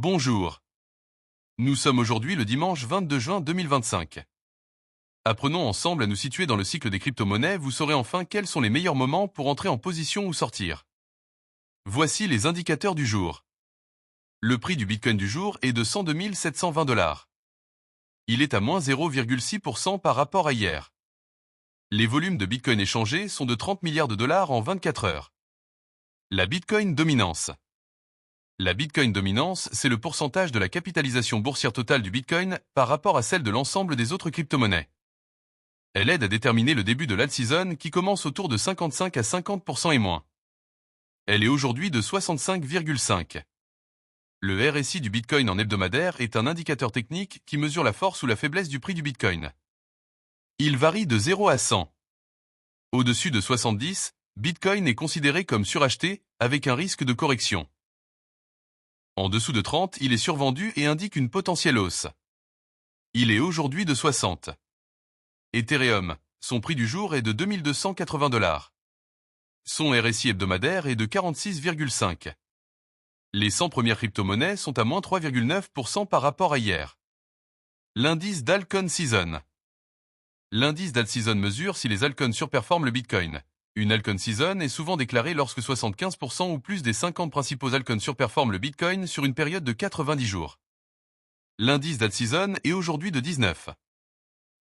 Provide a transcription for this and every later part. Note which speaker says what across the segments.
Speaker 1: Bonjour. Nous sommes aujourd'hui le dimanche 22 juin 2025. Apprenons ensemble à nous situer dans le cycle des crypto-monnaies, vous saurez enfin quels sont les meilleurs moments pour entrer en position ou sortir. Voici les indicateurs du jour. Le prix du Bitcoin du jour est de 102 720 $. Il est à moins 0,6% par rapport à hier. Les volumes de Bitcoin échangés sont de 30 milliards de dollars en 24 heures. La Bitcoin dominance. La Bitcoin dominance, c'est le pourcentage de la capitalisation boursière totale du Bitcoin par rapport à celle de l'ensemble des autres crypto-monnaies. Elle aide à déterminer le début de l'alt-season qui commence autour de 55 à 50% et moins. Elle est aujourd'hui de 65,5. Le RSI du Bitcoin en hebdomadaire est un indicateur technique qui mesure la force ou la faiblesse du prix du Bitcoin. Il varie de 0 à 100. Au-dessus de 70, Bitcoin est considéré comme suracheté avec un risque de correction. En dessous de 30, il est survendu et indique une potentielle hausse. Il est aujourd'hui de 60. Ethereum, son prix du jour est de 2280 $. Son RSI hebdomadaire est de 46,5. Les 100 premières crypto-monnaies sont à moins 3,9% par rapport à hier. L'indice d'Alcon Season. L'indice d'alt-season mesure si les altcoins surperforment le Bitcoin. Une altcoin season est souvent déclarée lorsque 75% ou plus des 50 principaux altcoins surperforment le Bitcoin sur une période de 90 jours. L'indice d'alt-season est aujourd'hui de 19.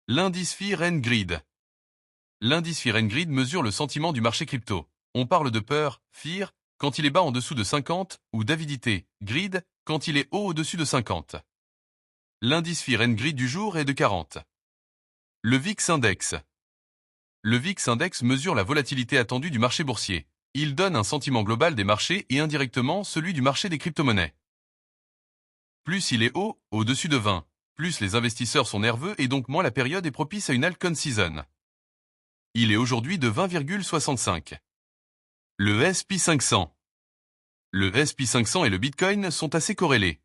Speaker 1: L'indice Fear and Greed. L'indice Fear and Greed mesure le sentiment du marché crypto. On parle de peur, fear, quand il est bas en dessous de 50, ou d'avidité, greed, quand il est haut au-dessus de 50. L'indice Fear and Greed du jour est de 40. Le VIX Index. Le VIX Index mesure la volatilité attendue du marché boursier. Il donne un sentiment global des marchés et indirectement celui du marché des crypto-monnaies. Plus il est haut, au-dessus de 20, plus les investisseurs sont nerveux et donc moins la période est propice à une altcoin season. Il est aujourd'hui de 20,65. Le S&P 500. Le S&P 500 et le Bitcoin sont assez corrélés.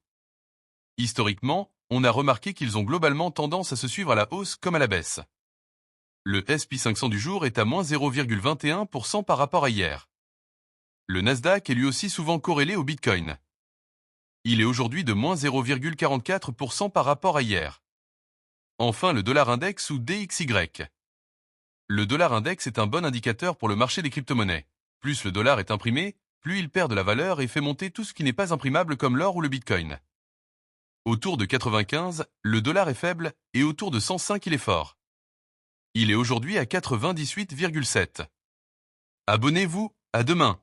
Speaker 1: Historiquement, on a remarqué qu'ils ont globalement tendance à se suivre à la hausse comme à la baisse. Le S&P 500 du jour est à moins 0,21% par rapport à hier. Le Nasdaq est lui aussi souvent corrélé au Bitcoin. Il est aujourd'hui de moins 0,44% par rapport à hier. Enfin, le dollar index ou DXY. Le dollar index est un bon indicateur pour le marché des crypto-monnaies. Plus le dollar est imprimé, plus il perd de la valeur et fait monter tout ce qui n'est pas imprimable comme l'or ou le Bitcoin. Autour de 95, le dollar est faible et autour de 105, il est fort. Il est aujourd'hui à 98,7. Abonnez-vous, à demain.